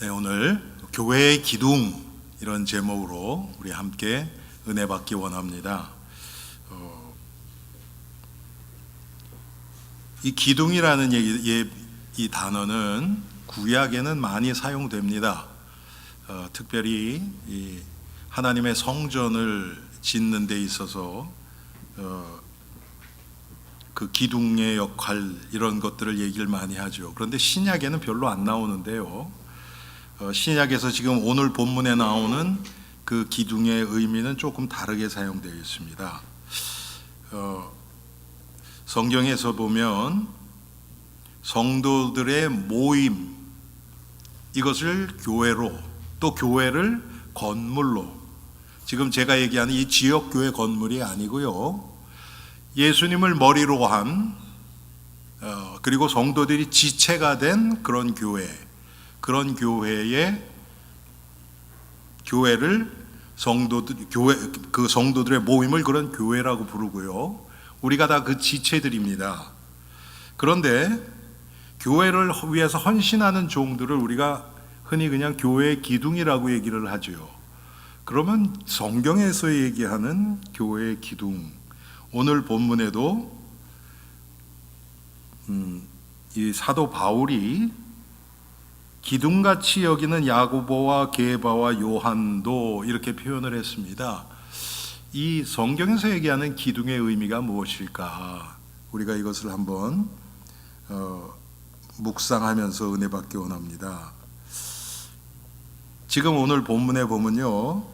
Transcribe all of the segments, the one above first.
네, 오늘 교회의 기둥 이런 제목으로 우리 함께 은혜 받기 원합니다. 이 기둥이라는 이 단어는 구약에는 많이 사용됩니다. 특별히 이 하나님의 성전을 짓는 데 있어서 그 기둥의 역할 이런 것들을 얘기를 많이 하죠. 그런데 신약에는 별로 안 나오는데요. 신약에서 지금 오늘 본문에 나오는 그 기둥의 의미는 조금 다르게 사용되어 있습니다. 성경에서 보면 성도들의 모임, 이것을 교회로, 또 교회를 건물로, 지금 제가 얘기하는 이 지역교회 건물이 아니고요, 예수님을 머리로 한 그리고 성도들이 지체가 된 그런 교회, 그런 교회를 그 성도들의 모임을 그런 교회라고 부르고요. 우리가 다 그 지체들입니다. 그런데 교회를 위해서 헌신하는 종들을 우리가 흔히 그냥 교회의 기둥이라고 얘기를 하죠. 그러면 성경에서 얘기하는 교회의 기둥, 오늘 본문에도 이 사도 바울이 기둥같이 여기는 야고보와 게바와 요한도 이렇게 표현을 했습니다. 이 성경에서 얘기하는 기둥의 의미가 무엇일까? 우리가 이것을 한번 묵상하면서 은혜 받기 원합니다. 지금 오늘 본문에 보면요,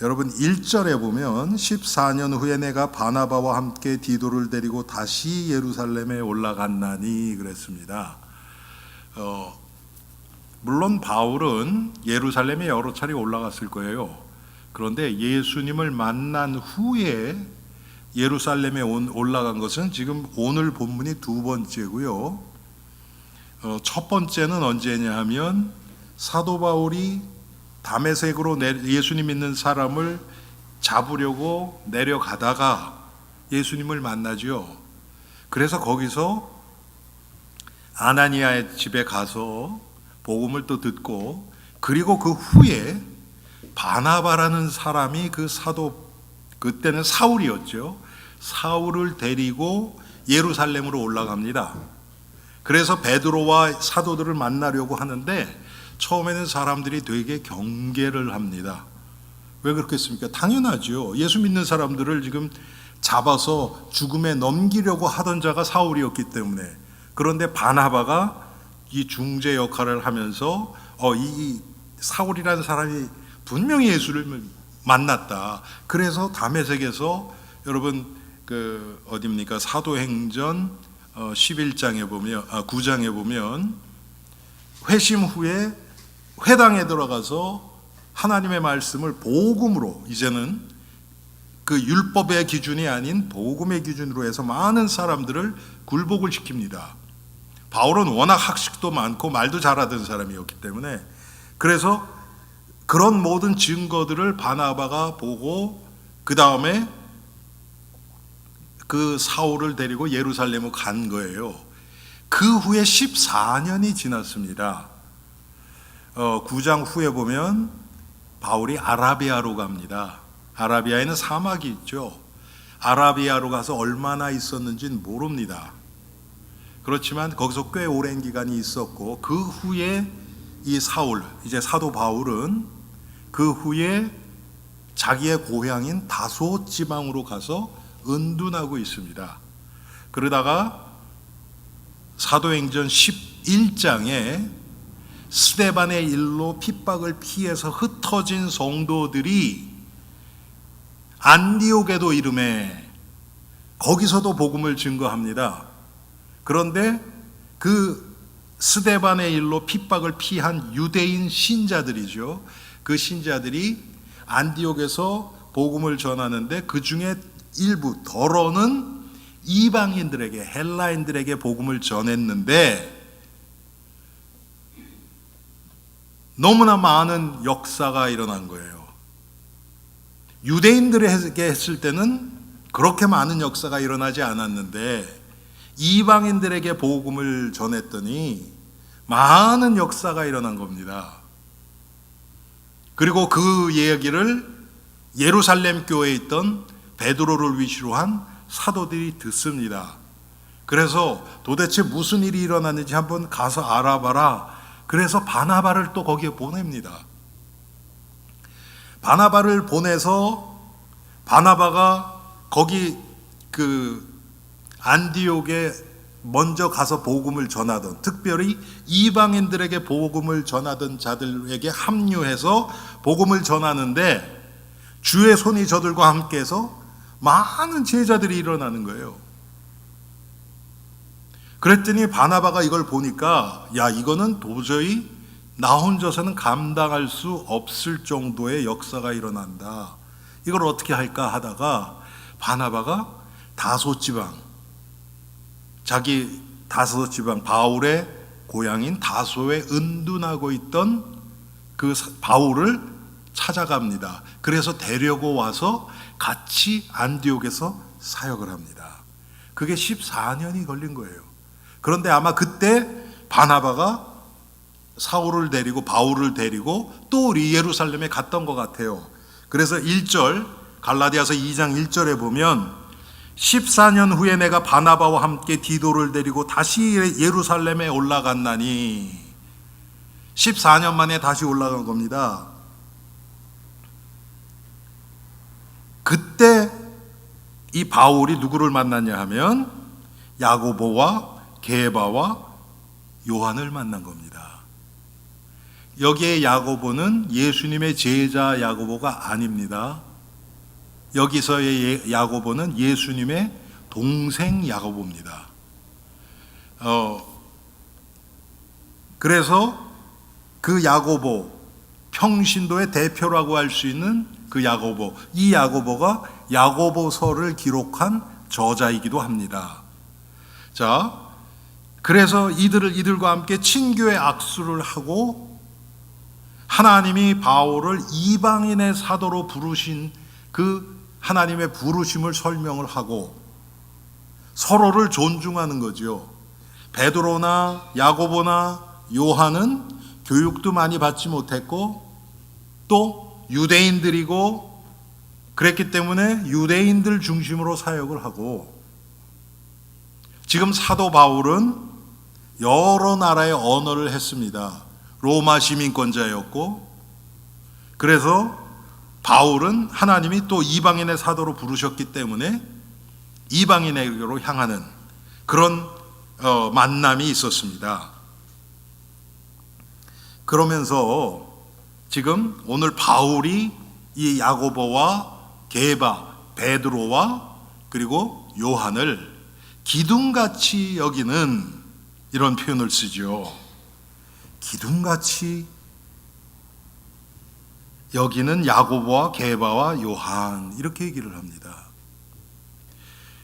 여러분 1절에 보면 14년 후에 내가 바나바와 함께 디도를 데리고 다시 예루살렘에 올라갔나니 그랬습니다. 물론 바울은 예루살렘에 여러 차례 올라갔을 거예요. 그런데 예수님을 만난 후에 예루살렘에 올라간 것은 지금 오늘 본문이 두 번째고요. 첫 번째는 언제냐 하면 사도 바울이 다메섹으로 예수님 믿는 사람을 잡으려고 내려가다가 예수님을 만나죠. 그래서 거기서 아나니아의 집에 가서 복음을 또 듣고, 그리고 그 후에 바나바라는 사람이 그 사도, 그때는 사울이었죠. 사울을 데리고 예루살렘으로 올라갑니다. 그래서 베드로와 사도들을 만나려고 하는데 처음에는 사람들이 되게 경계를 합니다. 왜 그렇겠습니까? 당연하죠. 예수 믿는 사람들을 지금 잡아서 죽음에 넘기려고 하던 자가 사울이었기 때문에. 그런데 바나바가 이 중재 역할을 하면서 이 사울이라는 사람이 분명히 예수를 만났다. 그래서 다메섹에서 여러분 그 어디입니까? 사도행전 11장에 보면 9장에 보면 회심 후에 회당에 들어가서 하나님의 말씀을 복음으로, 이제는 그 율법의 기준이 아닌 복음의 기준으로 해서 많은 사람들을 굴복을 시킵니다. 바울은 워낙 학식도 많고 말도 잘하던 사람이었기 때문에, 그래서 그런 모든 증거들을 바나바가 보고 그 다음에 그 사울을 데리고 예루살렘으로 간 거예요. 그 후에 14년이 지났습니다. 9장 후에 보면 바울이 아라비아로 갑니다. 아라비아에는 사막이 있죠. 아라비아로 가서 얼마나 있었는지는 모릅니다. 그렇지만 거기서 꽤 오랜 기간이 있었고, 그 후에 이 사울, 이제 사도 바울은 그 후에 자기의 고향인 다소 지방으로 가서 은둔하고 있습니다. 그러다가 사도행전 11장에 스데반의 일로 핍박을 피해서 흩어진 성도들이 안디옥에도 이름에 거기서도 복음을 증거합니다. 그런데 그 스데반의 일로 핍박을 피한 유대인 신자들이죠. 그 신자들이 안디옥에서 복음을 전하는데 그 중에 일부 더러는 이방인들에게, 헬라인들에게 복음을 전했는데 너무나 많은 역사가 일어난 거예요. 유대인들에게 했을 때는 그렇게 많은 역사가 일어나지 않았는데 이방인들에게 복음을 전했더니 많은 역사가 일어난 겁니다. 그리고 그 이야기를 예루살렘 교회에 있던 베드로를 위시로 한 사도들이 듣습니다. 그래서 도대체 무슨 일이 일어났는지 한번 가서 알아봐라. 그래서 바나바를 또 거기에 보냅니다. 바나바를 보내서 바나바가 거기 그 안디옥에 먼저 가서 복음을 전하던, 특별히 이방인들에게 복음을 전하던 자들에게 합류해서 복음을 전하는데 주의 손이 저들과 함께해서 많은 제자들이 일어나는 거예요. 그랬더니 바나바가 이걸 보니까 야, 이거는 도저히 나 혼자서는 감당할 수 없을 정도의 역사가 일어난다. 이걸 어떻게 할까 하다가 바나바가 다소지방, 자기 다소지방 바울의 고향인 다소에 은둔하고 있던 그 바울을 찾아갑니다. 그래서 데려고 와서 같이 안디옥에서 사역을 합니다. 그게 14년이 걸린 거예요. 그런데 아마 그때 바나바가 사울을 데리고 바울을 데리고 또 예루살렘에 갔던 것 같아요. 그래서 1절 갈라디아서 2장 1절에 보면 14년 후에 내가 바나바와 함께 디도를 데리고 다시 예루살렘에 올라갔나니, 14년 만에 다시 올라간 겁니다. 그때 이 바울이 누구를 만났냐 하면 야고보와 게바와 요한을 만난 겁니다. 여기에 야고보는 예수님의 제자 야고보가 아닙니다. 여기서의 야고보는 예수님의 동생 야고보입니다. 그래서 그 야고보, 평신도의 대표라고 할 수 있는 그 야고보, 이 야고보가 야고보서를 기록한 저자이기도 합니다. 자, 그래서 이들과 함께 친교의 악수를 하고 하나님이 바울을 이방인의 사도로 부르신 그 하나님의 부르심을 설명을 하고 서로를 존중하는 거죠. 베드로나 야고보나 요한은 교육도 많이 받지 못했고 또 유대인들이고 그랬기 때문에 유대인들 중심으로 사역을 하고, 지금 사도 바울은 여러 나라의 언어를 했습니다. 로마 시민권자였고, 그래서 바울은 하나님이 또 이방인의 사도로 부르셨기 때문에 이방인에게로 향하는 그런 만남이 있었습니다. 그러면서 지금 오늘 바울이 이 야고보와 게바, 베드로와 그리고 요한을 기둥같이 여기는 이런 표현을 쓰죠. 기둥같이 여기는 야고보와 게바와 요한, 이렇게 얘기를 합니다.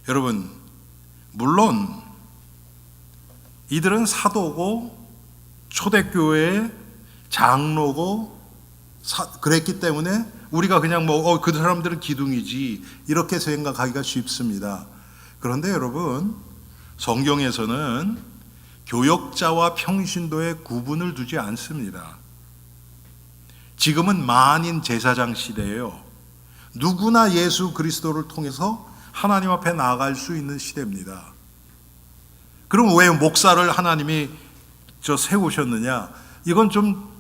여러분, 물론 이들은 사도고 초대교회의 장로고 그랬기 때문에 우리가 그냥 그 사람들은 기둥이지 이렇게 생각하기가 쉽습니다. 그런데 여러분, 성경에서는 교역자와 평신도의 구분을 두지 않습니다. 지금은 만인 제사장 시대예요. 누구나 예수 그리스도를 통해서 하나님 앞에 나아갈 수 있는 시대입니다. 그럼 왜 목사를 하나님이 세우셨느냐? 이건 좀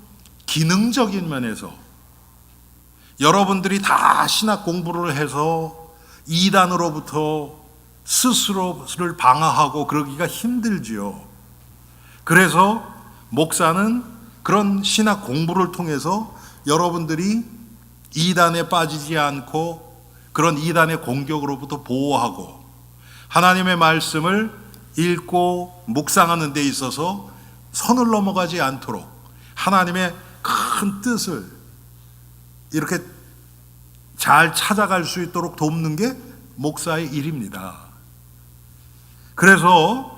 기능적인 면에서 여러분들이 다 신학 공부를 해서 이단으로부터 스스로를 방어하고 그러기가 힘들지요. 그래서 목사는 그런 신학 공부를 통해서 여러분들이 이단에 빠지지 않고 그런 이단의 공격으로부터 보호하고 하나님의 말씀을 읽고 묵상하는 데 있어서 선을 넘어가지 않도록 하나님의 큰 뜻을 이렇게 잘 찾아갈 수 있도록 돕는 게 목사의 일입니다. 그래서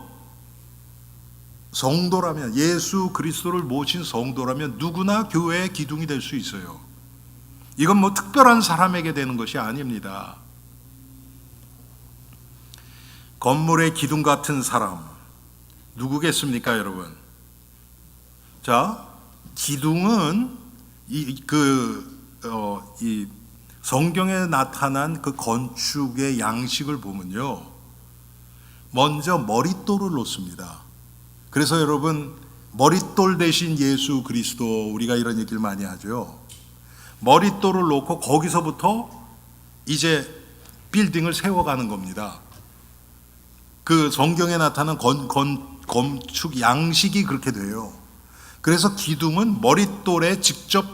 성도라면, 예수 그리스도를 모신 성도라면 누구나 교회의 기둥이 될 수 있어요. 이건 특별한 사람에게 되는 것이 아닙니다. 건물의 기둥 같은 사람 누구겠습니까, 여러분? 자, 기둥은 이 성경에 나타난 그 건축의 양식을 보면요, 먼저 머릿돌을 놓습니다. 그래서 여러분, 머릿돌 대신 예수 그리스도, 우리가 이런 얘기를 많이 하죠. 머릿돌을 놓고 거기서부터 이제 빌딩을 세워가는 겁니다. 그 성경에 나타난 건축 양식이 그렇게 돼요. 그래서 기둥은 머릿돌에 직접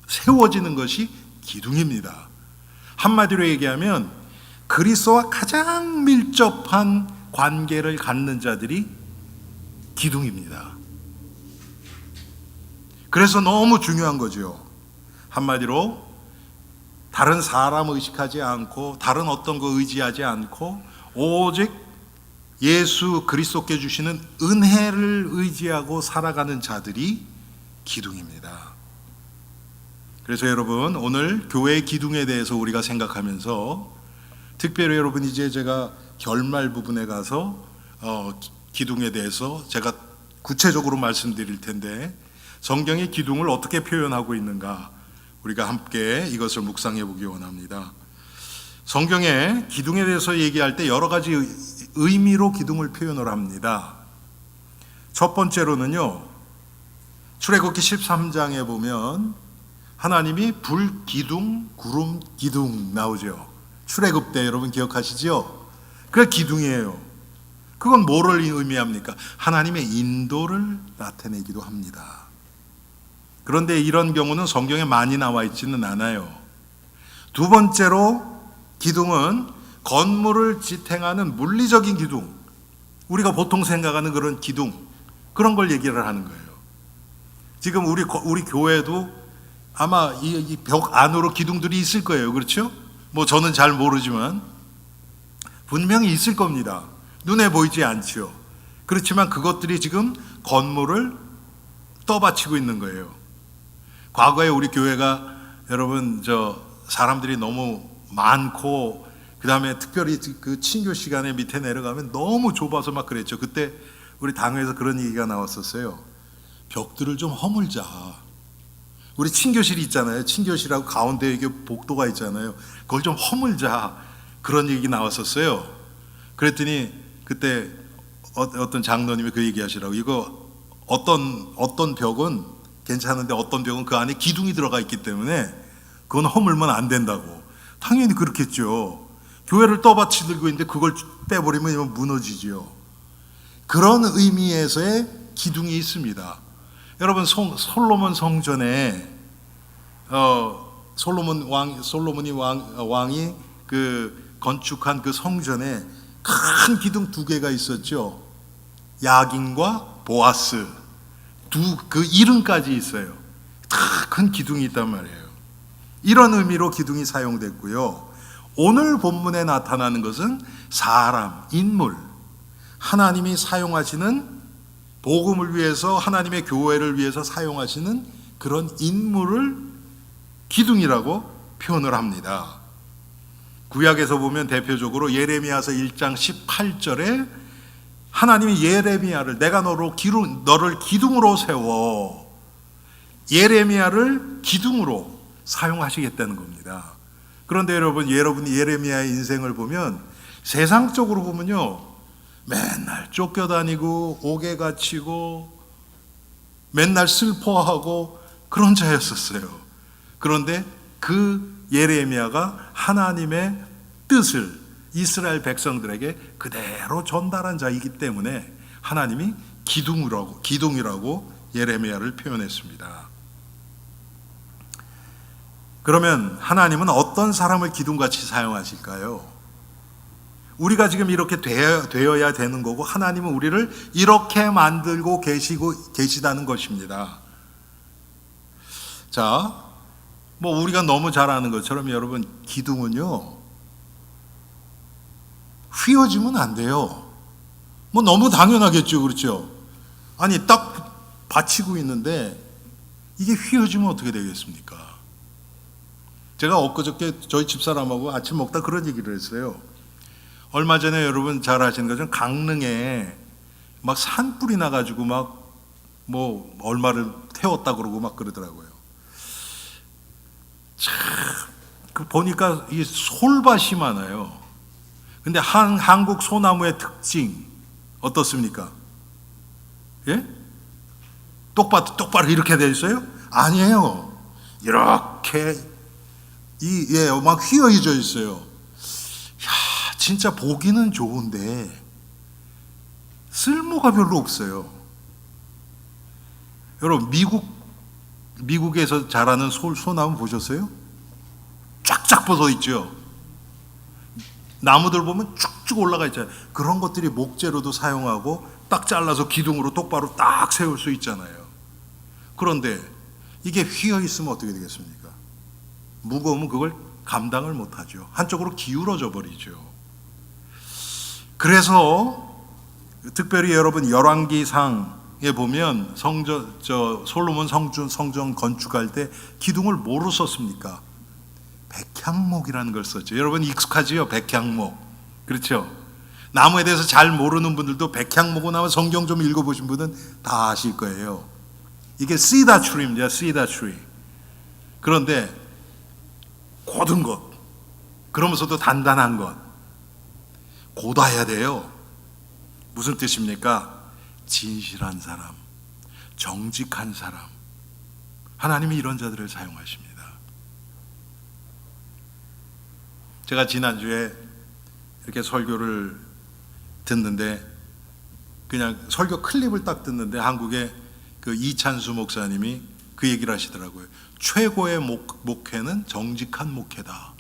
세워지는 것이 기둥입니다. 한마디로 얘기하면 그리스도와 가장 밀접한 관계를 갖는 자들이 기둥입니다. 그래서 너무 중요한 거죠. 한마디로 다른 사람 의식하지 않고 다른 어떤 거 의지하지 않고 오직 예수 그리스도께 주시는 은혜를 의지하고 살아가는 자들이 기둥입니다. 그래서 여러분, 오늘 교회의 기둥에 대해서 우리가 생각하면서 특별히 여러분, 이제 제가 결말 부분에 가서 기둥에 대해서 제가 구체적으로 말씀드릴 텐데, 성경의 기둥을 어떻게 표현하고 있는가 우리가 함께 이것을 묵상해 보기 원합니다. 성경에 기둥에 대해서 얘기할 때 여러 가지 의미로 기둥을 표현을 합니다. 첫 번째로는요, 출애굽기 13장에 보면 하나님이 불 기둥, 구름 기둥 나오죠. 출애굽 때 여러분 기억하시죠? 그게 기둥이에요. 그건 뭐를 의미합니까? 하나님의 인도를 나타내기도 합니다. 그런데 이런 경우는 성경에 많이 나와 있지는 않아요. 두 번째로 기둥은 건물을 지탱하는 물리적인 기둥, 우리가 보통 생각하는 그런 기둥, 그런 걸 얘기를 하는 거예요. 지금 우리 교회도 아마 이 벽 안으로 기둥들이 있을 거예요. 그렇죠? 뭐 저는 잘 모르지만 분명히 있을 겁니다. 눈에 보이지 않죠. 그렇지만 그것들이 지금 건물을 떠받치고 있는 거예요. 과거에 우리 교회가 여러분 사람들이 너무 많고, 그 다음에 특별히 그 친교 시간에 밑에 내려가면 너무 좁아서 막 그랬죠. 그때 우리 당회에서 그런 얘기가 나왔었어요. 벽들을 좀 허물자. 우리 친교실이 있잖아요. 친교실하고 가운데 이게 복도가 있잖아요. 그걸 좀 허물자. 그런 얘기 나왔었어요. 그랬더니 그때 어떤 장로님이 그 얘기 하시라고, 이거 어떤 벽은 괜찮은데 어떤 벽은 그 안에 기둥이 들어가 있기 때문에 그건 허물면 안 된다고. 당연히 그렇겠죠. 교회를 떠받치 들고 있는데 그걸 빼버리면 무너지죠. 그런 의미에서의 기둥이 있습니다. 여러분, 솔로몬 성전에 솔로몬이 왕이 그 건축한 그 성전에 큰 기둥 두 개가 있었죠. 야긴과 보아스, 그 이름까지 있어요. 다 큰 기둥이 있단 말이에요. 이런 의미로 기둥이 사용됐고요. 오늘 본문에 나타나는 것은 사람, 인물, 하나님이 사용하시는, 복음을 위해서 하나님의 교회를 위해서 사용하시는 그런 인물을 기둥이라고 표현을 합니다. 구약에서 보면 대표적으로 예레미야서 1장 18절에 하나님이 예레미야를, 내가 너를 기둥으로 세워, 예레미야를 기둥으로 사용하시겠다는 겁니다. 그런데 여러분이 예레미야의 인생을 보면 세상적으로 보면요, 맨날 쫓겨다니고 옥에 갇히고 맨날 슬퍼하고 그런 자였었어요. 그런데 그 예레미야가 하나님의 뜻을 이스라엘 백성들에게 그대로 전달한 자이기 때문에 하나님이 기둥이라고 예레미야를 표현했습니다. 그러면 하나님은 어떤 사람을 기둥같이 사용하실까요? 우리가 지금 이렇게 되어야 되는 거고, 하나님은 우리를 이렇게 만들고 계시다는 것입니다. 자, 뭐 우리가 너무 잘 아는 것처럼 여러분, 기둥은요, 휘어지면 안 돼요. 뭐 너무 당연하겠죠. 그렇죠? 아니, 딱 받치고 있는데 이게 휘어지면 어떻게 되겠습니까? 제가 엊그저께 저희 집사람하고 아침 먹다 그런 얘기를 했어요. 얼마 전에 여러분 잘 아시는 것처럼 강릉에 막 산불이 나가지고 막 뭐 얼마를 태웠다 그러고 막 그러더라고요. 참, 그 보니까 이 솔밭이 많아요. 근데 한국 소나무의 특징 어떻습니까? 예? 똑바로 이렇게 돼 있어요? 아니에요. 이렇게 막 휘어져 있어요. 야, 진짜 보기는 좋은데 쓸모가 별로 없어요. 여러분 미국에서 자라는 소나무 보셨어요? 쫙쫙 뻗어 있죠. 나무들 보면 쭉쭉 올라가 있잖아요. 그런 것들이 목재로도 사용하고 딱 잘라서 기둥으로 똑바로 딱 세울 수 있잖아요. 그런데 이게 휘어 있으면 어떻게 되겠습니까? 무거우면 그걸 감당을 못하죠. 한쪽으로 기울어져 버리죠. 그래서 특별히 여러분 열왕기상에 보면 솔로몬 성전 건축할 때 기둥을 뭐로 썼습니까? 백향목이라는 걸 썼죠. 여러분 익숙하지요? 백향목. 그렇죠? 나무에 대해서 잘 모르는 분들도 백향목은 아마 성경 좀 읽어보신 분은 다 아실 거예요. 이게 cedar tree입니다. cedar tree. 그런데 고든 것, 그러면서도 단단한 것, 고다해야 돼요. 무슨 뜻입니까? 진실한 사람, 정직한 사람. 하나님이 이런 자들을 사용하십니다. 제가 지난주에 이렇게 설교를 듣는데 그냥 설교 클립을 딱 듣는데 한국의 그 이찬수 목사님이 그 얘기를 하시더라고요. 최고의 목회는 정직한 목회다.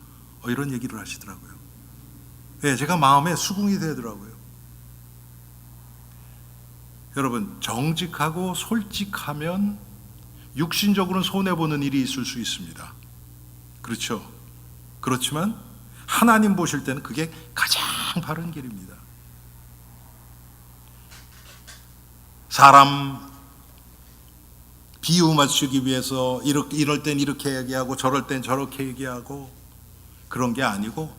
이런 얘기를 하시더라고요. 네, 제가 마음에 수긍이 되더라고요. 여러분, 정직하고 솔직하면 육신적으로는 손해보는 일이 있을 수 있습니다. 그렇죠? 그렇지만 하나님 보실 때는 그게 가장 바른 길입니다. 사람 비유 맞추기 위해서 이럴 땐 이렇게 얘기하고 저럴 땐 저렇게 얘기하고 그런 게 아니고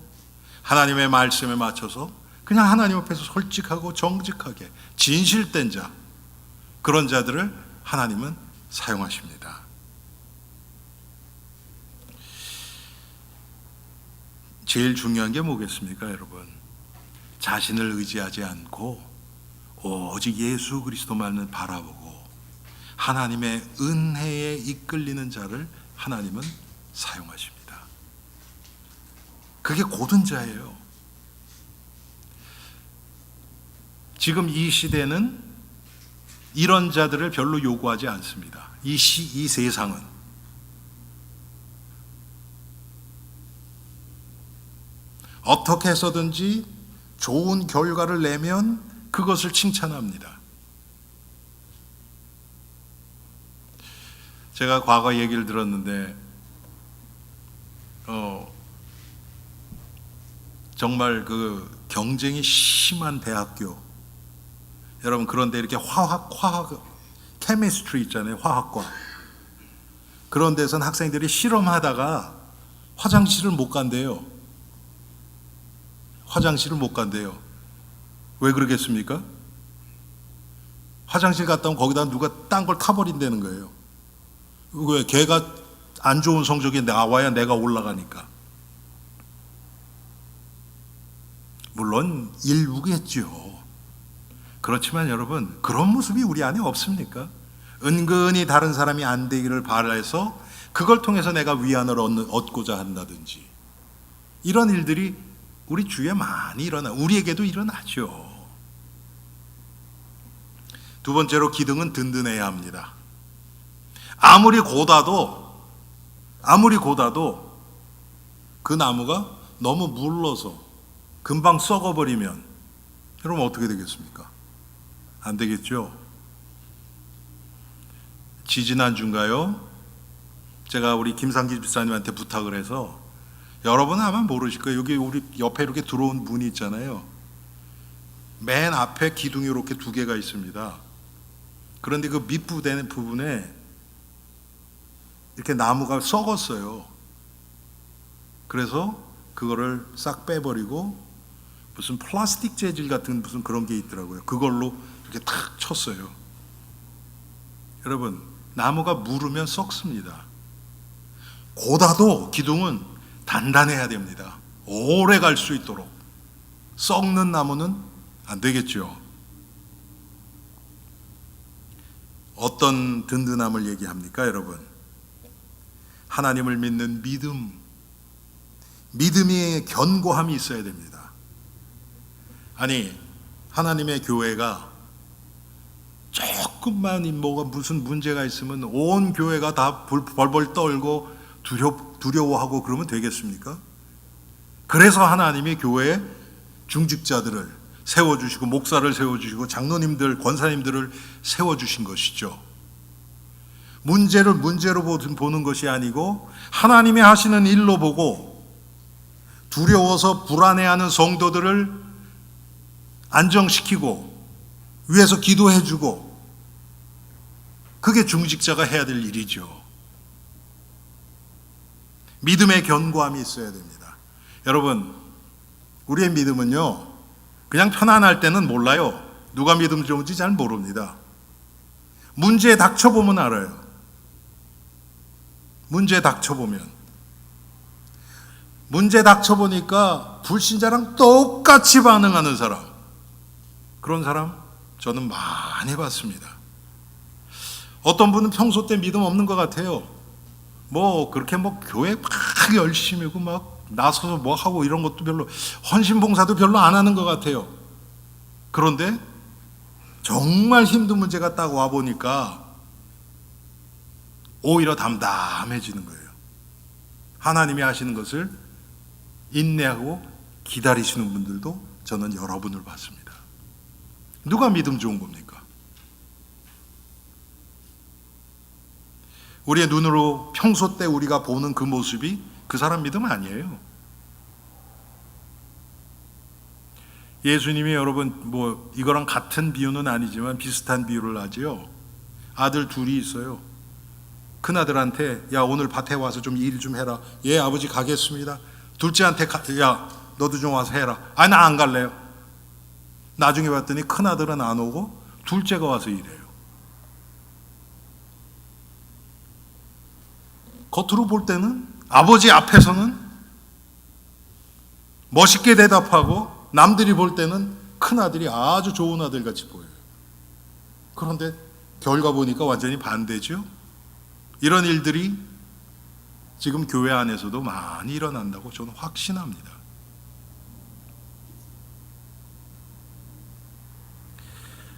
하나님의 말씀에 맞춰서 그냥 하나님 앞에서 솔직하고 정직하게 진실된 자, 그런 자들을 하나님은 사용하십니다. 제일 중요한 게 뭐겠습니까, 여러분? 자신을 의지하지 않고 오직 예수 그리스도만을 바라보고 하나님의 은혜에 이끌리는 자를 하나님은 사용하십니다. 그게 고든 자예요. 지금 이 시대는 이런 자들을 별로 요구하지 않습니다. 이 세상은. 어떻게 해서든지 좋은 결과를 내면 그것을 칭찬합니다. 제가 과거 얘기를 들었는데 정말 그 경쟁이 심한 대학교, 여러분 그런데 이렇게 화학 케미스트리 있잖아요. 화학과. 그런 데서는 학생들이 실험하다가 화장실을 못 간대요. 화장실을 못 간대요. 왜 그러겠습니까? 화장실 갔다 오면 거기다 누가 딴 걸 타버린다는 거예요. 왜? 걔가 안 좋은 성적이 나와야 내가 올라가니까. 물론 일부겠죠. 그렇지만 여러분, 그런 모습이 우리 안에 없습니까? 은근히 다른 사람이 안 되기를 바라서 그걸 통해서 내가 위안을 얻고자 한다든지, 이런 일들이 우리 주위에 많이 우리에게도 일어나죠. 두 번째로, 기둥은 든든해야 합니다. 아무리 고다도 그 나무가 너무 물러서 금방 썩어버리면 여러분 어떻게 되겠습니까? 안 되겠죠. 지지난주인가요? 제가 우리 김상기 집사님한테 부탁을 해서, 여러분은 아마 모르실 거예요. 여기 우리 옆에 이렇게 들어온 문이 있잖아요. 맨 앞에 기둥이 이렇게 두 개가 있습니다. 그런데 그 부분에 이렇게 나무가 썩었어요. 그래서 그거를 싹 빼버리고 무슨 플라스틱 재질 같은 무슨 그런 게 있더라고요. 그걸로 이렇게 탁 쳤어요. 여러분, 나무가 무르면 썩습니다. 고다도 기둥은 단단해야 됩니다. 오래 갈 수 있도록. 썩는 나무는 안 되겠죠. 어떤 든든함을 얘기합니까, 여러분? 하나님을 믿는 믿음, 믿음의 견고함이 있어야 됩니다. 아니, 하나님의 교회가 조금만 뭐가 무슨 문제가 있으면 온 교회가 다 벌벌 떨고 두려워하고 그러면 되겠습니까? 그래서 하나님이 교회에 중직자들을 세워주시고 목사를 세워주시고 장로님들, 권사님들을 세워주신 것이죠. 문제를 문제로 보는 것이 아니고 하나님이 하시는 일로 보고 두려워서 불안해하는 성도들을 안정시키고 위에서 기도해주고, 그게 중직자가 해야 될 일이죠. 믿음의 견고함이 있어야 됩니다. 여러분, 우리의 믿음은요, 그냥 편안할 때는 몰라요. 누가 믿음 좋은지 잘 모릅니다. 문제에 닥쳐보면 알아요. 문제에 닥쳐보니까 불신자랑 똑같이 반응하는 사람, 그런 사람 저는 많이 봤습니다. 어떤 분은 평소 때 믿음 없는 것 같아요. 그렇게 교회 막 열심히 하고 막 나서서 하고 이런 것도 별로, 헌신봉사도 별로 안 하는 것 같아요. 그런데 정말 힘든 문제가 딱 와보니까 오히려 담담해지는 거예요. 하나님이 하시는 것을 인내하고 기다리시는 분들도 저는 여러분을 봤습니다. 누가 믿음 좋은 겁니까? 우리의 눈으로 평소 때 우리가 보는 그 모습이 그 사람 믿음 아니에요. 예수님이 여러분 이거랑 같은 비유는 아니지만 비슷한 비유를 하지요. 아들 둘이 있어요. 큰아들한테 야, 오늘 밭에 와서 좀 일 좀 해라. 예, 아버지 가겠습니다. 둘째한테 야, 너도 좀 와서 해라. 아니, 나 안 갈래요. 나중에 봤더니 큰아들은 안 오고 둘째가 와서 일해요. 겉으로 볼 때는, 아버지 앞에서는 멋있게 대답하고 남들이 볼 때는 큰아들이 아주 좋은 아들같이 보여요. 그런데 결과 보니까 완전히 반대죠. 이런 일들이 지금 교회 안에서도 많이 일어난다고 저는 확신합니다.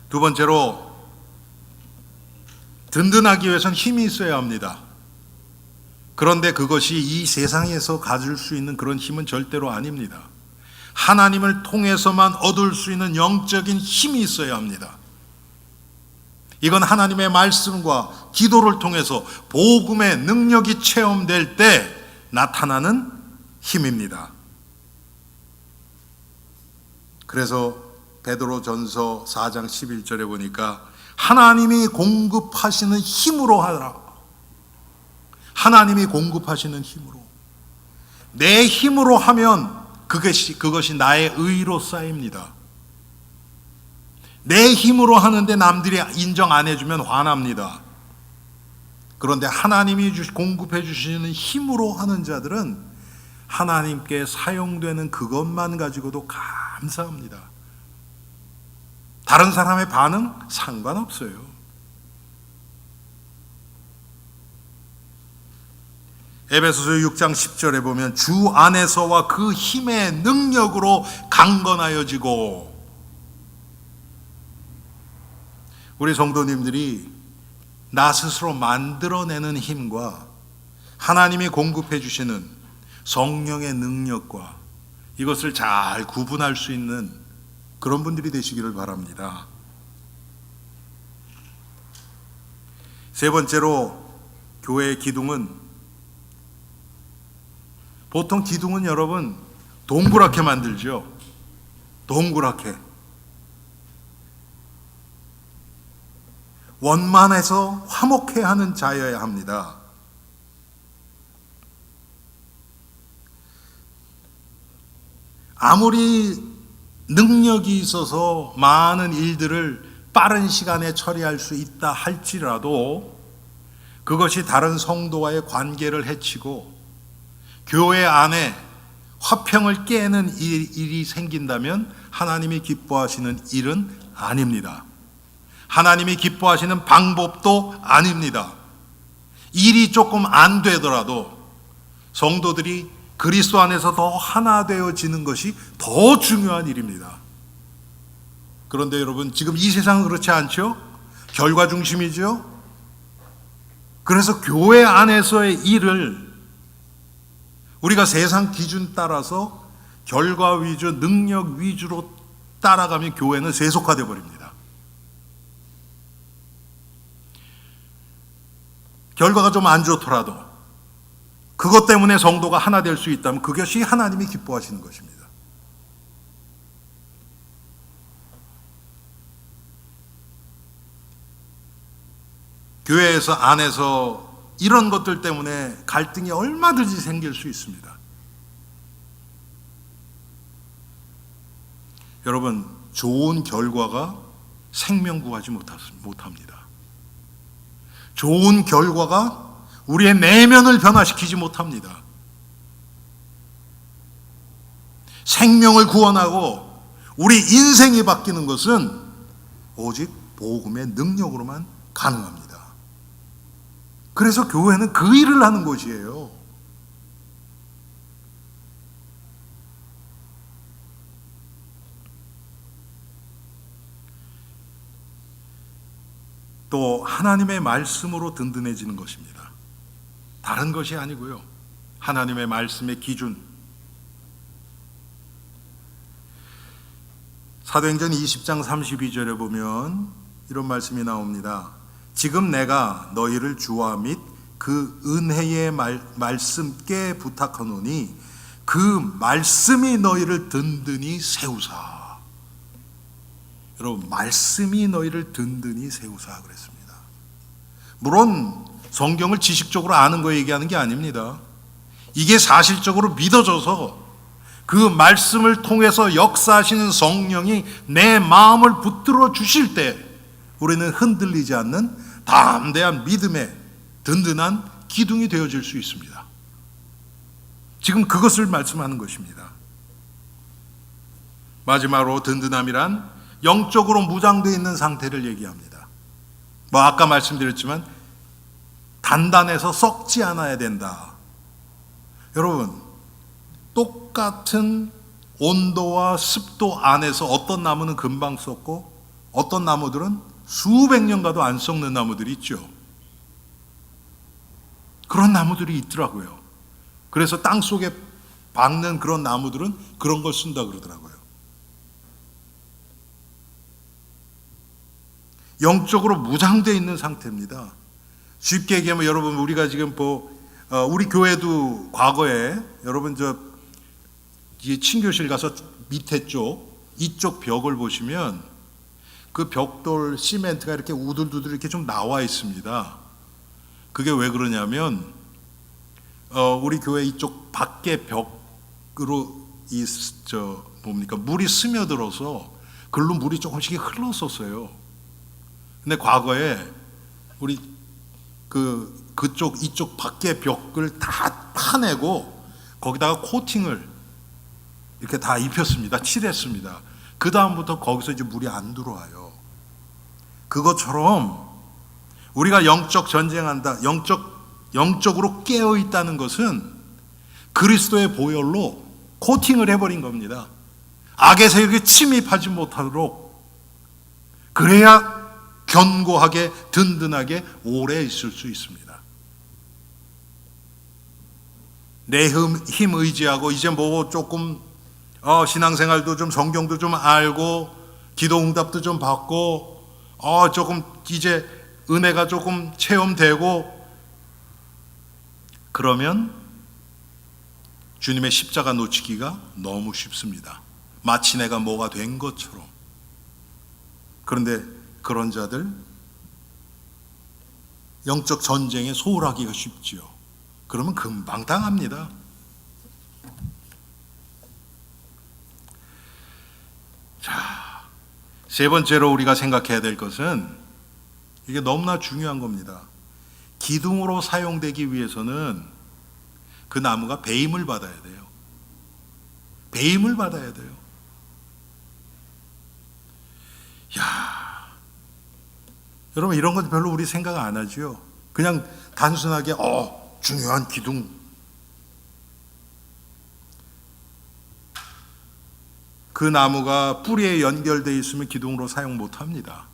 두 번째로, 든든하기 위해서는 힘이 있어야 합니다. 그런데 그것이 이 세상에서 가질 수 있는 그런 힘은 절대로 아닙니다. 하나님을 통해서만 얻을 수 있는 영적인 힘이 있어야 합니다. 이건 하나님의 말씀과 기도를 통해서 복음의 능력이 체험될 때 나타나는 힘입니다. 그래서 베드로전서 4장 11절에 보니까 하나님이 공급하시는 힘으로 하라. 하나님이 공급하시는 힘으로. 내 힘으로 하면 그것이 나의 의로 쌓입니다. 내 힘으로 하는데 남들이 인정 안 해주면 화납니다. 그런데 하나님이 공급해 주시는 힘으로 하는 자들은 하나님께 사용되는 그것만 가지고도 감사합니다. 다른 사람의 반응 상관없어요. 에베소서 6장 10절에 보면 주 안에서와 그 힘의 능력으로 강건하여지고, 우리 성도님들이 나 스스로 만들어내는 힘과 하나님이 공급해 주시는 성령의 능력과 이것을 잘 구분할 수 있는 그런 분들이 되시기를 바랍니다. 세 번째로, 교회의 기둥은, 보통 기둥은 여러분 동그랗게 만들죠. 동그랗게. 원만해서 화목해 하는 자여야 합니다. 아무리 능력이 있어서 많은 일들을 빠른 시간에 처리할 수 있다 할지라도 그것이 다른 성도와의 관계를 해치고 교회 안에 화평을 깨는 일이 생긴다면 하나님이 기뻐하시는 일은 아닙니다. 하나님이 기뻐하시는 방법도 아닙니다. 일이 조금 안 되더라도 성도들이 그리스도 안에서 더 하나 되어지는 것이 더 중요한 일입니다. 그런데 여러분, 지금 이 세상은 그렇지 않죠? 결과 중심이죠? 그래서 교회 안에서의 일을 우리가 세상 기준 따라서 결과 위주, 능력 위주로 따라가면 교회는 세속화되어 버립니다. 결과가 좀 안 좋더라도 그것 때문에 성도가 하나 될 수 있다면 그것이 하나님이 기뻐하시는 것입니다. 교회에서 안에서 이런 것들 때문에 갈등이 얼마든지 생길 수 있습니다. 여러분, 좋은 결과가 생명 구하지 못합니다. 좋은 결과가 우리의 내면을 변화시키지 못합니다. 생명을 구원하고 우리 인생이 바뀌는 것은 오직 복음의 능력으로만 가능합니다. 그래서 교회는 그 일을 하는 곳이에요. 또 하나님의 말씀으로 든든해지는 것입니다. 다른 것이 아니고요. 하나님의 말씀의 기준. 사도행전 20장 32절에 보면 이런 말씀이 나옵니다. 지금 내가 너희를 주와 및 그 은혜의 말씀께 부탁하노니 그 말씀이 너희를 든든히 세우사. 여러분, 말씀이 너희를 든든히 세우사 그랬습니다. 물론 성경을 지식적으로 아는 거 얘기하는 게 아닙니다. 이게 사실적으로 믿어져서 그 말씀을 통해서 역사하시는 성령이 내 마음을 붙들어 주실 때 우리는 흔들리지 않는 담대한 믿음의 든든한 기둥이 되어질 수 있습니다. 지금 그것을 말씀하는 것입니다. 마지막으로 든든함이란 영적으로 무장되어 있는 상태를 얘기합니다. 아까 말씀드렸지만 단단해서 썩지 않아야 된다. 여러분, 똑같은 온도와 습도 안에서 어떤 나무는 금방 썩고 어떤 나무들은 수백 년 가도 안 썩는 나무들이 있죠. 그런 나무들이 있더라고요. 그래서 땅 속에 박는 그런 나무들은 그런 걸 쓴다 그러더라고요. 영적으로 무장되어 있는 상태입니다. 쉽게 얘기하면 여러분, 우리가 지금 우리 교회도 과거에 여러분 친교실 가서 밑에 이쪽 벽을 보시면 그 벽돌 시멘트가 이렇게 우들두들 이렇게 좀 나와 있습니다. 그게 왜 그러냐면 우리 교회 이쪽 밖에 벽으로 물이 스며들어서 글로 물이 조금씩 흘렀었어요. 근데 과거에 우리 이쪽 밖에 벽을 다 파내고 거기다가 코팅을 이렇게 다 입혔습니다. 칠했습니다. 그 다음부터 거기서 이제 물이 안 들어와요. 그것처럼 우리가 영적 전쟁한다, 영적으로 깨어 있다는 것은 그리스도의 보혈로 코팅을 해버린 겁니다. 악의 세력이 침입하지 못하도록. 그래야 견고하게 든든하게 오래 있을 수 있습니다. 내 힘 의지하고 이제 조금 신앙생활도 좀 성경도 좀 알고 기도응답도 좀 받고 조금 이제 은혜가 조금 체험되고 그러면 주님의 십자가 놓치기가 너무 쉽습니다. 마치 내가 뭐가 된 것처럼. 그런데 그런 자들 영적 전쟁에 소홀하기가 쉽지요. 그러면 금방 당합니다. 자, 세 번째로 우리가 생각해야 될 것은 이게 너무나 중요한 겁니다. 기둥으로 사용되기 위해서는 그 나무가 배임을 받아야 돼요. 배임을 받아야 돼요. 야, 여러분 이런 건 별로 우리 생각 안 하죠. 그냥 단순하게 중요한 기둥. 그 나무가 뿌리에 연결되어 있으면 기둥으로 사용 못 합니다.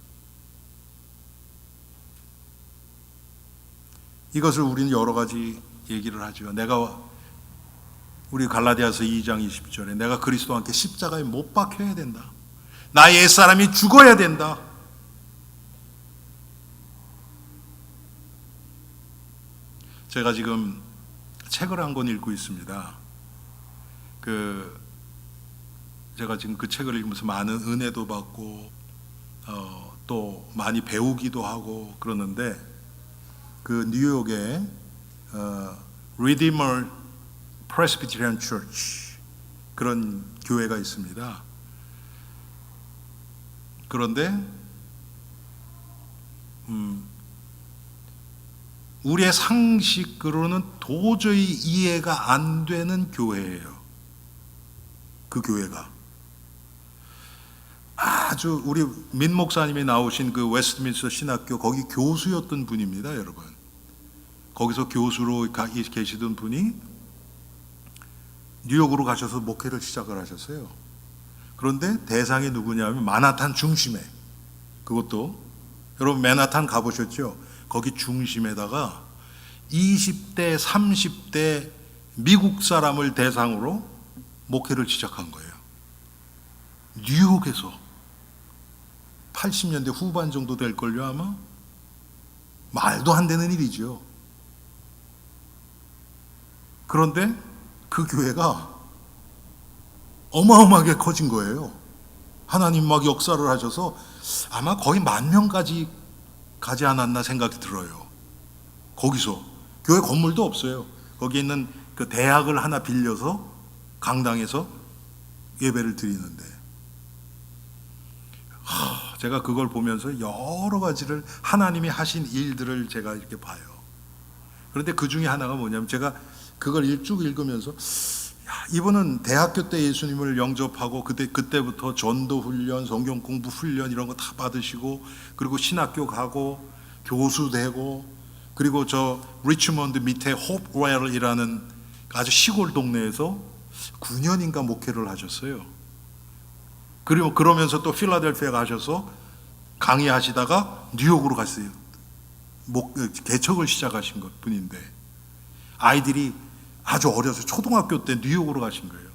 이것을 우리는 여러 가지 얘기를 하죠. 우리 갈라디아서 2장 20절에 내가 그리스도와 함께 십자가에 못 박혀야 된다. 나의 옛사람이 죽어야 된다. 제가 지금 책을 한 권 읽고 있습니다. 제가 지금 그 책을 읽으면서 많은 은혜도 받고 또 많이 배우기도 하고 그러는데 그 뉴욕에 Redeemer Presbyterian Church 그런 교회가 있습니다. 그런데 우리의 상식으로는 도저히 이해가 안 되는 교회예요. 그 교회가 아주 우리 민 목사님이 나오신 그 웨스트민스터 신학교 거기 교수였던 분입니다, 여러분. 거기서 교수로 계시던 분이 뉴욕으로 가셔서 목회를 시작을 하셨어요. 그런데 대상이 누구냐면 만하탄 중심에, 그것도 여러분 맨하탄 가보셨죠? 거기 중심에다가 20대 30대 미국 사람을 대상으로 목회를 시작한 거예요. 뉴욕에서 80년대 후반 정도 될걸요 아마. 말도 안 되는 일이죠. 그런데 그 교회가 어마어마하게 커진 거예요. 하나님 막 역사를 하셔서 아마 거의 10,000명까지 가지 않았나 생각이 들어요. 거기서 교회 건물도 없어요. 거기 있는 그 대학을 하나 빌려서 강당에서 예배를 드리는데 제가 그걸 보면서 여러 가지를 하나님이 하신 일들을 제가 이렇게 봐요. 그런데 그 중에 하나가 뭐냐면 제가 그걸 쭉 읽으면서 이분은 대학교 때 예수님을 영접하고 그때부터 전도 훈련, 성경 공부 훈련 이런 거 다 받으시고 그리고 신학교 가고 교수 되고 그리고 저 리치먼드 밑에 호프웰이라는 아주 시골 동네에서 9년인가 목회를 하셨어요. 그리고 그러면서 또 필라델피아 가셔서 강의하시다가 뉴욕으로 갔어요. 개척을 시작하신 것 분인데 아이들이 아주 어려서 초등학교 때 뉴욕으로 가신 거예요.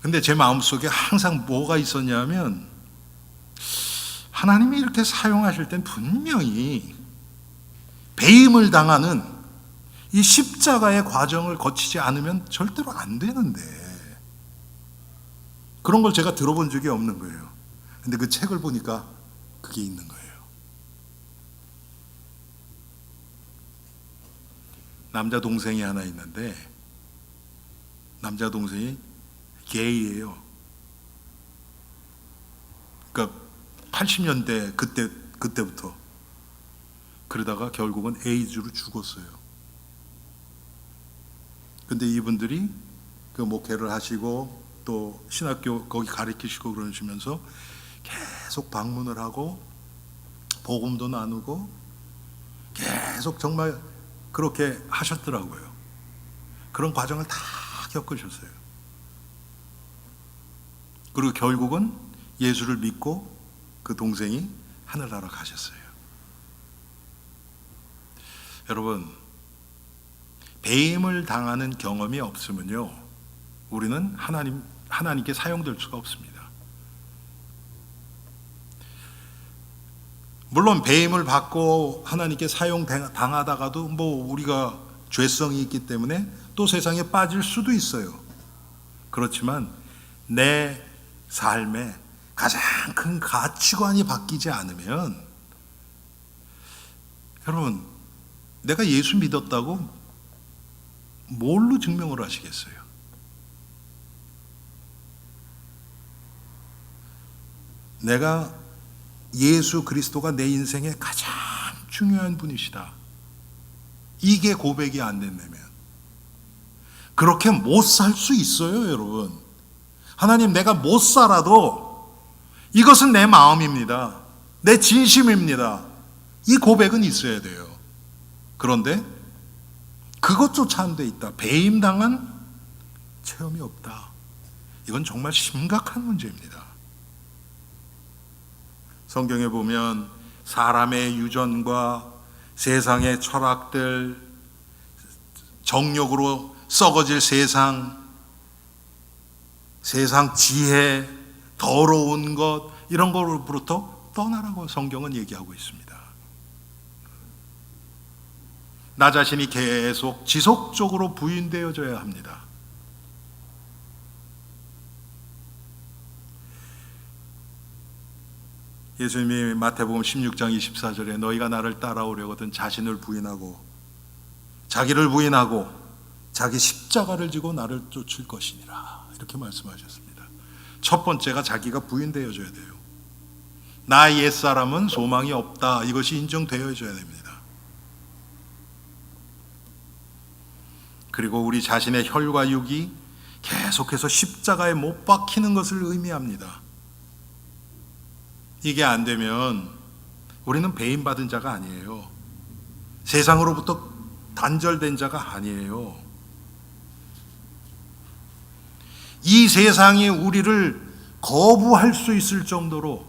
근데 제 마음속에 항상 뭐가 있었냐면 하나님이 이렇게 사용하실 땐 분명히 배임을 당하는 이 십자가의 과정을 거치지 않으면 절대로 안 되는데 그런 걸 제가 들어본 적이 없는 거예요. 근데 그 책을 보니까 그게 있는 거예요. 남자 동생이 하나 있는데 남자 동생이 게이예요. 그러니까 80년대 그때부터 그러다가 결국은 에이즈로 죽었어요. 근데 이분들이 그 목회를 하시고 또 신학교 거기 가르치시고 그러시면서 계속 방문을 하고 복음도 나누고 계속 정말 그렇게 하셨더라고요. 그런 과정을 다 겪으셨어요. 그리고 결국은 예수를 믿고 그 동생이 하늘나라 가셨어요. 여러분, 배임을 당하는 경험이 없으면요, 우리는 하나님께 사용될 수가 없습니다. 물론 배임을 받고 하나님께 사용당하다가도 우리가 죄성이 있기 때문에 또 세상에 빠질 수도 있어요. 그렇지만 내 삶에 가장 큰 가치관이 바뀌지 않으면 여러분 내가 예수 믿었다고 뭘로 증명을 하시겠어요? 내가 예수 그리스도가 내 인생의 가장 중요한 분이시다. 이게 고백이 안 된다면 그렇게 못 살 수 있어요, 여러분. 하나님, 내가 못 살아도 이것은 내 마음입니다. 내 진심입니다. 이 고백은 있어야 돼요. 그런데 그것조차 안 돼 있다. 배임당한 체험이 없다. 이건 정말 심각한 문제입니다. 성경에 보면 사람의 유전과 세상의 철학들, 정욕으로 썩어질 세상 지혜, 더러운 것, 이런 것으로부터 떠나라고 성경은 얘기하고 있습니다. 나 자신이 계속 지속적으로 부인되어져야 합니다. 예수님이 마태복음 16장 24절에 너희가 나를 따라오려거든 자신을 부인하고 자기를 부인하고 자기 십자가를 지고 나를 쫓을 것이니라, 이렇게 말씀하셨습니다. 첫 번째가 자기가 부인되어져야 돼요. 나의 옛사람은 소망이 없다, 이것이 인정되어져야 됩니다. 그리고 우리 자신의 혈과 육이 계속해서 십자가에 못 박히는 것을 의미합니다. 이게 안 되면 우리는 배임받은 자가 아니에요. 세상으로부터 단절된 자가 아니에요. 이 세상이 우리를 거부할 수 있을 정도로,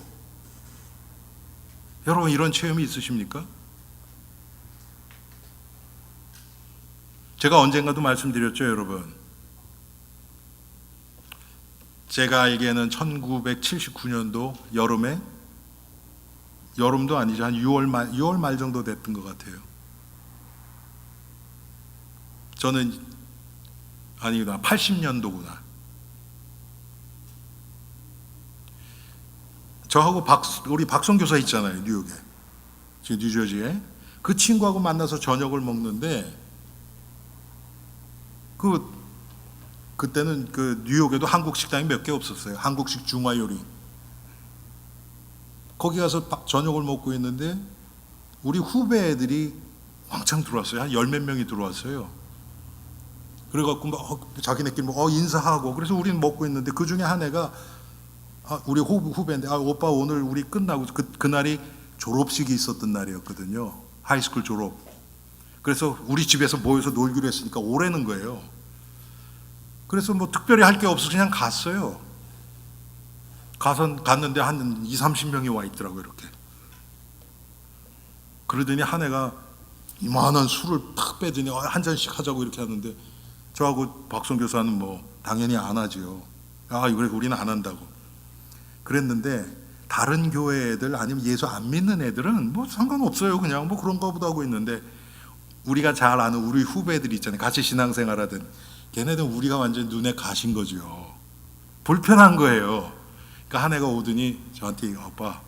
여러분 이런 체험이 있으십니까? 제가 언젠가도 말씀드렸죠, 여러분. 제가 알기에는 1979년도 여름도 아니죠. 한 6월 말 정도 됐던 것 같아요. 저는, 아니다, 80년도구나. 저하고 우리 박성 교사 있잖아요, 뉴욕에. 지금 뉴저지에. 그 친구하고 만나서 저녁을 먹는데, 그때는 그 뉴욕에도 한국 식당이 몇 개 없었어요. 한국식 중화 요리. 거기 가서 저녁을 먹고 있는데 우리 후배 애들이 왕창 들어왔어요. 한 10몇 명이 들어왔어요. 그래갖고 자기네끼리 인사하고, 그래서 우리는 먹고 있는데 그 중에 한 애가 우리 후배인데, 오빠 오늘 우리 끝나고, 그날이 졸업식이 있었던 날이었거든요. 하이스쿨 졸업. 그래서 우리 집에서 모여서 놀기로 했으니까 오라는 거예요. 그래서 특별히 할 게 없어서 그냥 갔어요. 갔는데 한 20-30명이 와 있더라고요, 이렇게. 그러더니 한 애가 이만한 술을 탁 빼더니 한 잔씩 하자고 이렇게 하는데, 저하고 박성 교사는 당연히 안 하지요. 그래, 우리는 안 한다고. 그랬는데, 다른 교회 애들 아니면 예수 안 믿는 애들은 상관없어요. 그냥 그런가 보다 하고 있는데, 우리가 잘 아는 우리 후배들 있잖아요. 같이 신앙생활하던 걔네들은 우리가 완전 눈에 가신 거죠. 불편한 거예요. 그러니까 한 애가 오더니 저한테, 오빠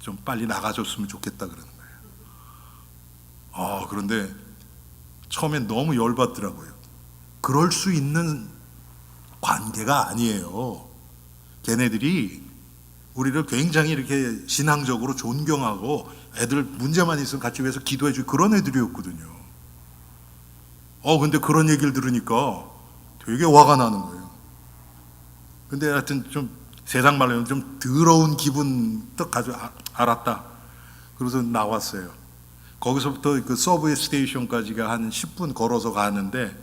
좀 빨리 나가줬으면 좋겠다 그러는 거예요. 그런데 처음엔 너무 열받더라고요. 그럴 수 있는 관계가 아니에요. 걔네들이 우리를 굉장히 이렇게 신앙적으로 존경하고 애들 문제만 있으면 같이 위해서 기도해주고 그런 애들이었거든요. 근데 그런 얘기를 들으니까 되게 화가 나는 거예요. 근데 하여튼 좀 세상 말로는 좀 더러운 기분 딱 가지고 알았다. 그래서 나왔어요. 거기서부터 그 서브웨이 스테이션까지가 한 10분 걸어서 가는데,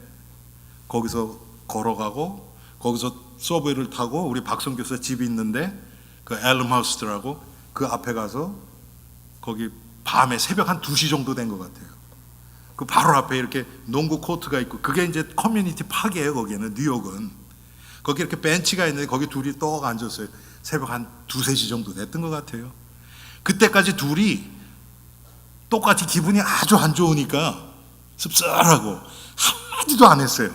거기서 걸어가고 거기서 서브웨이를 타고 우리 박성 교사 집이 있는데 그 엘름하우스라고 그 앞에 가서 거기 밤에 새벽 한 2시 정도 된 것 같아요. 그 바로 앞에 이렇게 농구 코트가 있고, 그게 이제 커뮤니티 파크예요. 거기는 뉴욕은 거기 이렇게 벤치가 있는데 거기 둘이 떡 앉았어요. 새벽 한 2-3시 정도 됐던 것 같아요. 그때까지 둘이 똑같이 기분이 아주 안 좋으니까 씁쓸하고 한마디도 안 했어요.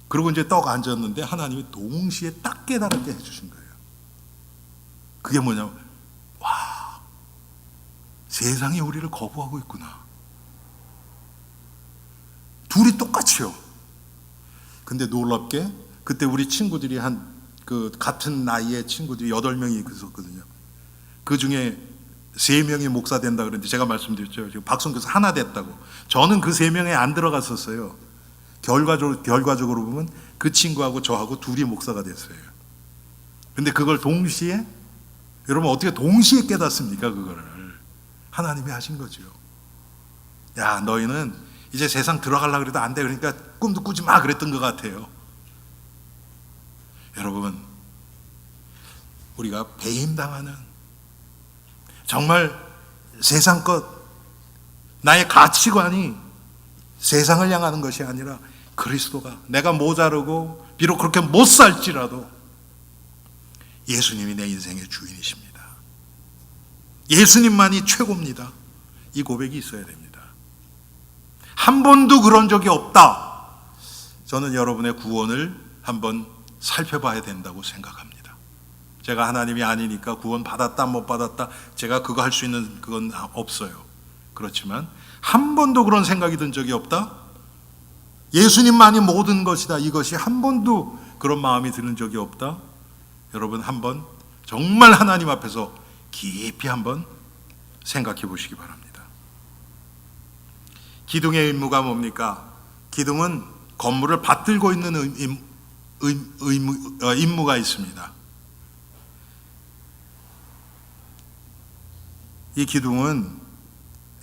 그리고 이제 떡 앉았는데 하나님이 동시에 딱 깨달게 해주신 거예요. 그게 뭐냐면, 와, 세상이 우리를 거부하고 있구나. 둘이 똑같이요. 근데 놀랍게 그때 우리 친구들이 한 그 같은 나이의 친구들이 8명이 있었거든요. 그 중에 3명이 목사 된다 그랬는데 제가 말씀드렸죠. 지금 박성교사 하나 됐다고. 저는 그 3명에 안 들어갔었어요. 결과적으로 보면 그 친구하고 저하고 둘이 목사가 됐어요. 근데 그걸 동시에, 여러분 어떻게 동시에 깨닫습니까? 그거를 하나님이 하신 거죠. 야, 너희는 이제 세상 들어가려고 그래도 안 돼. 그러니까 꿈도 꾸지 마 그랬던 것 같아요. 여러분, 우리가 배임당하는, 정말 세상 것, 나의 가치관이 세상을 향하는 것이 아니라 그리스도가, 내가 모자르고 비록 그렇게 못 살지라도 예수님이 내 인생의 주인이십니다. 예수님만이 최고입니다. 이 고백이 있어야 됩니다. 한 번도 그런 적이 없다. 저는 여러분의 구원을 한번 살펴봐야 된다고 생각합니다. 제가 하나님이 아니니까 구원 받았다 못 받았다 제가 그거 할 수 있는 그건 없어요. 그렇지만 한 번도 그런 생각이 든 적이 없다. 예수님만이 모든 것이다. 이것이 한 번도 그런 마음이 드는 적이 없다. 여러분 한번 정말 하나님 앞에서 깊이 한번 생각해 보시기 바랍니다. 기둥의 임무가 뭡니까? 기둥은 건물을 받들고 있는 임무가 있습니다. 이 기둥은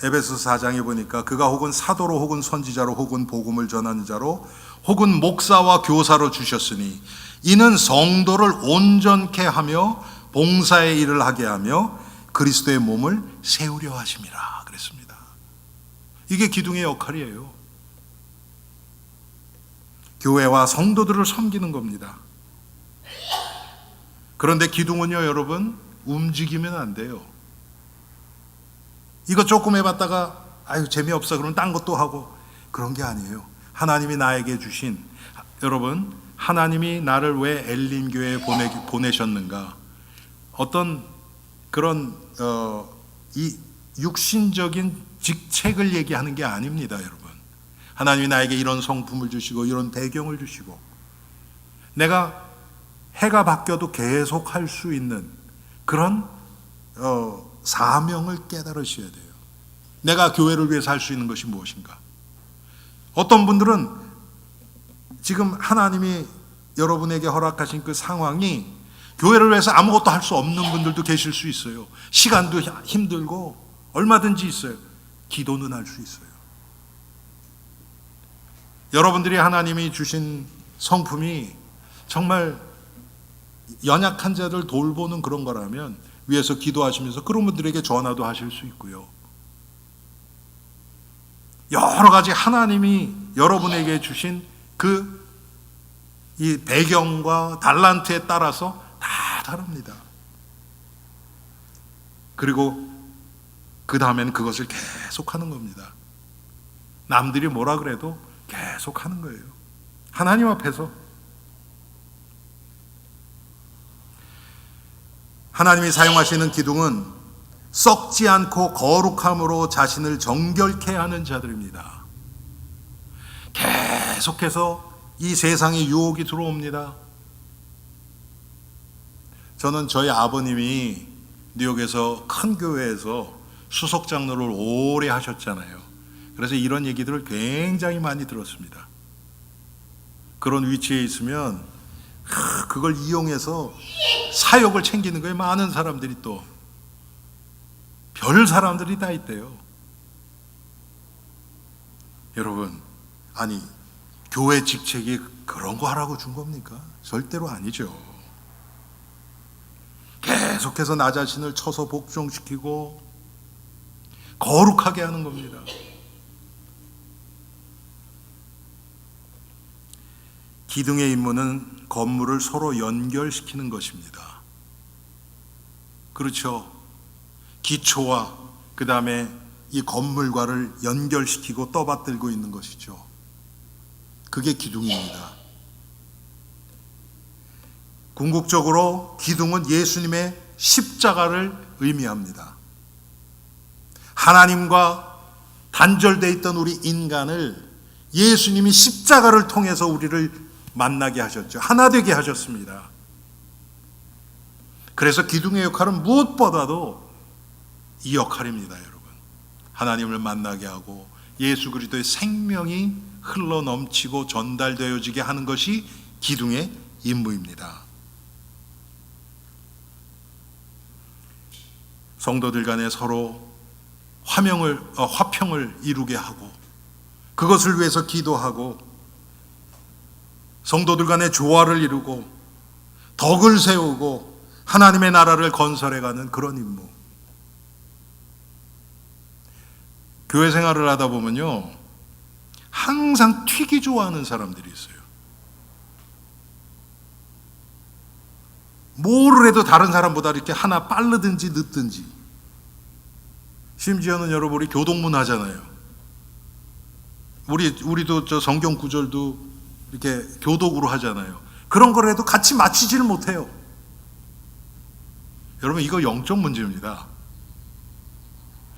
에베소서 4장에 보니까 그가 혹은 사도로 혹은 선지자로 혹은 복음을 전하는 자로 혹은 목사와 교사로 주셨으니 이는 성도를 온전케 하며 봉사의 일을 하게 하며 그리스도의 몸을 세우려 하심이라 그랬습니다. 이게 기둥의 역할이에요. 교회와 성도들을 섬기는 겁니다. 그런데 기둥은요, 여러분, 움직이면 안 돼요. 이거 조금 해봤다가 아유 재미없어 그러면 딴 것도 하고 그런 게 아니에요. 하나님이 나에게 주신, 여러분, 하나님이 나를 왜 엘림교회에 보내셨는가, 어떤 그런 이 육신적인 직책을 얘기하는 게 아닙니다. 여러분, 하나님이 나에게 이런 성품을 주시고 이런 배경을 주시고 내가 해가 바뀌어도 계속 할 수 있는 그런 사명을 깨달으셔야 돼요. 내가 교회를 위해서 할 수 있는 것이 무엇인가. 어떤 분들은 지금 하나님이 여러분에게 허락하신 그 상황이 교회를 위해서 아무것도 할 수 없는 분들도 계실 수 있어요. 시간도 힘들고 얼마든지 있어요. 기도는 할 수 있어요. 여러분들이 하나님이 주신 성품이 정말 연약한 자들 돌보는 그런 거라면 위해서 기도하시면서 그런 분들에게 전화도 하실 수 있고요. 여러 가지 하나님이 여러분에게 주신 이 배경과 달란트에 따라서 다 다릅니다. 그리고 그 다음에는 그것을 계속 하는 겁니다. 남들이 뭐라 그래도 계속 하는 거예요. 하나님 앞에서. 하나님이 사용하시는 기둥은 썩지 않고 거룩함으로 자신을 정결케 하는 자들입니다. 계속해서 이 세상에 유혹이 들어옵니다. 저는 저희 아버님이 뉴욕에서 큰 교회에서 수석 장로를 오래 하셨잖아요. 그래서 이런 얘기들을 굉장히 많이 들었습니다. 그런 위치에 있으면 그걸 이용해서 사역을 챙기는 거에 많은 사람들이 또 별 사람들이 다 있대요. 여러분, 아니 교회 직책이 그런 거 하라고 준 겁니까? 절대로 아니죠. 계속해서 나 자신을 쳐서 복종시키고 거룩하게 하는 겁니다. 기둥의 임무는 건물을 서로 연결시키는 것입니다. 그렇죠. 기초와 그 다음에 이 건물과를 연결시키고 떠받들고 있는 것이죠. 그게 기둥입니다. 궁극적으로 기둥은 예수님의 십자가를 의미합니다. 하나님과 단절되어 있던 우리 인간을 예수님이 십자가를 통해서 우리를 만나게 하셨죠. 하나 되게 하셨습니다. 그래서 기둥의 역할은 무엇보다도 이 역할입니다, 여러분. 하나님을 만나게 하고 예수 그리스도의 생명이 흘러 넘치고 전달되어지게 하는 것이 기둥의 임무입니다. 성도들 간에 서로 화평을 이루게 하고 그것을 위해서 기도하고 성도들 간에 조화를 이루고 덕을 세우고 하나님의 나라를 건설해가는 그런 임무. 교회 생활을 하다 보면요, 항상 튀기 좋아하는 사람들이 있어요. 뭐를 해도 다른 사람보다 이렇게 하나 빠르든지 늦든지. 심지어는 여러분, 우리 교동문 하잖아요. 우리도 저 성경 구절도 이렇게 교독으로 하잖아요. 그런 걸 해도 같이 맞추지를 못해요. 여러분, 이거 영적 문제입니다.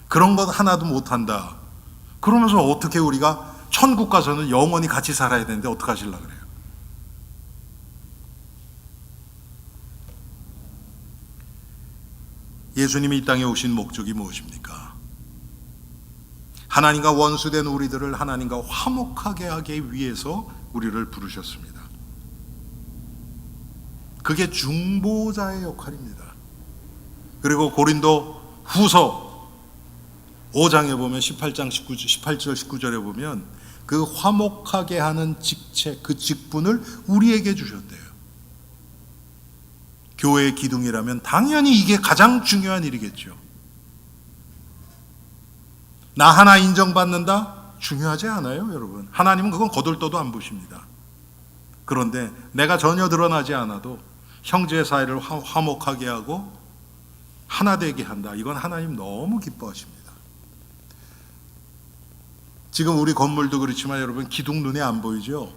그런 것 하나도 못한다. 그러면서 어떻게 우리가 천국 가서는 영원히 같이 살아야 되는데 어떡하시려고 그래요? 예수님이 이 땅에 오신 목적이 무엇입니까? 하나님과 원수된 우리들을 하나님과 화목하게 하기 위해서 우리를 부르셨습니다. 그게 중보자의 역할입니다. 그리고 고린도 후서 5장에 보면 18절 19절에 보면 그 화목하게 하는 직책, 그 직분을 우리에게 주셨대요. 교회의 기둥이라면 당연히 이게 가장 중요한 일이겠죠. 나 하나 인정받는다? 중요하지 않아요, 여러분. 하나님은 그건 거들떠도 안 보십니다. 그런데 내가 전혀 드러나지 않아도 형제 사이를 화목하게 하고 하나 되게 한다. 이건 하나님 너무 기뻐하십니다. 지금 우리 건물도 그렇지만 여러분, 기둥 눈에 안 보이죠?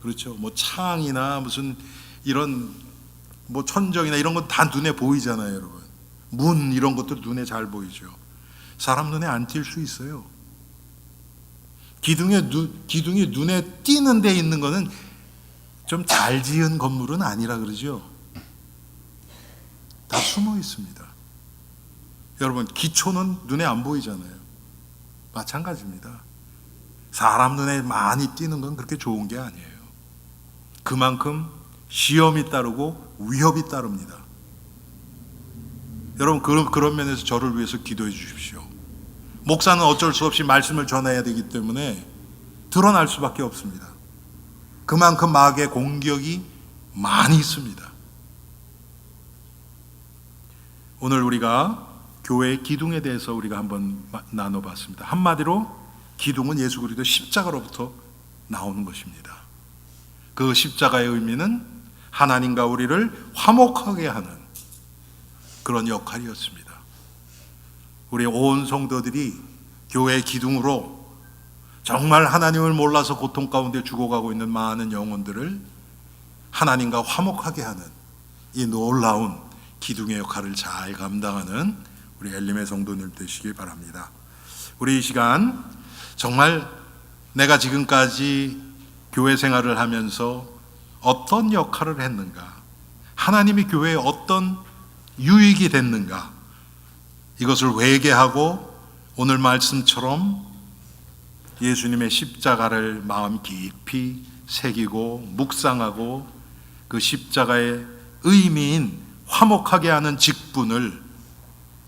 그렇죠? 뭐 창이나 무슨 이런 뭐 천정이나 이런 건 다 눈에 보이잖아요, 여러분. 문 이런 것도 눈에 잘 보이죠. 사람 눈에 안 띌 수 있어요. 기둥이 눈에 띄는 데 있는 거는 좀 잘 지은 건물은 아니라 그러죠. 다 숨어 있습니다. 여러분, 기초는 눈에 안 보이잖아요. 마찬가지입니다. 사람 눈에 많이 띄는 건 그렇게 좋은 게 아니에요. 그만큼 시험이 따르고 위협이 따릅니다. 여러분, 그런 면에서 저를 위해서 기도해 주십시오. 목사는 어쩔 수 없이 말씀을 전해야 되기 때문에 드러날 수밖에 없습니다. 그만큼 마귀의 공격이 많이 있습니다. 오늘 우리가 교회의 기둥에 대해서 우리가 한번 나눠봤습니다. 한마디로 기둥은 예수 그리스도 십자가로부터 나오는 것입니다. 그 십자가의 의미는 하나님과 우리를 화목하게 하는 그런 역할이었습니다. 우리 온 성도들이 교회의 기둥으로 정말 하나님을 몰라서 고통 가운데 죽어가고 있는 많은 영혼들을 하나님과 화목하게 하는 이 놀라운 기둥의 역할을 잘 감당하는 우리 엘림의 성도님 되시길 바랍니다. 우리 이 시간 정말 내가 지금까지 교회 생활을 하면서 어떤 역할을 했는가, 하나님이 교회에 어떤 유익이 됐는가, 이것을 회개하고 오늘 말씀처럼 예수님의 십자가를 마음 깊이 새기고 묵상하고 그 십자가의 의미인 화목하게 하는 직분을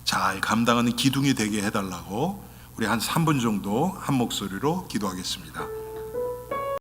잘 감당하는 기둥이 되게 해달라고 우리 한 3분 정도 한 목소리로 기도하겠습니다.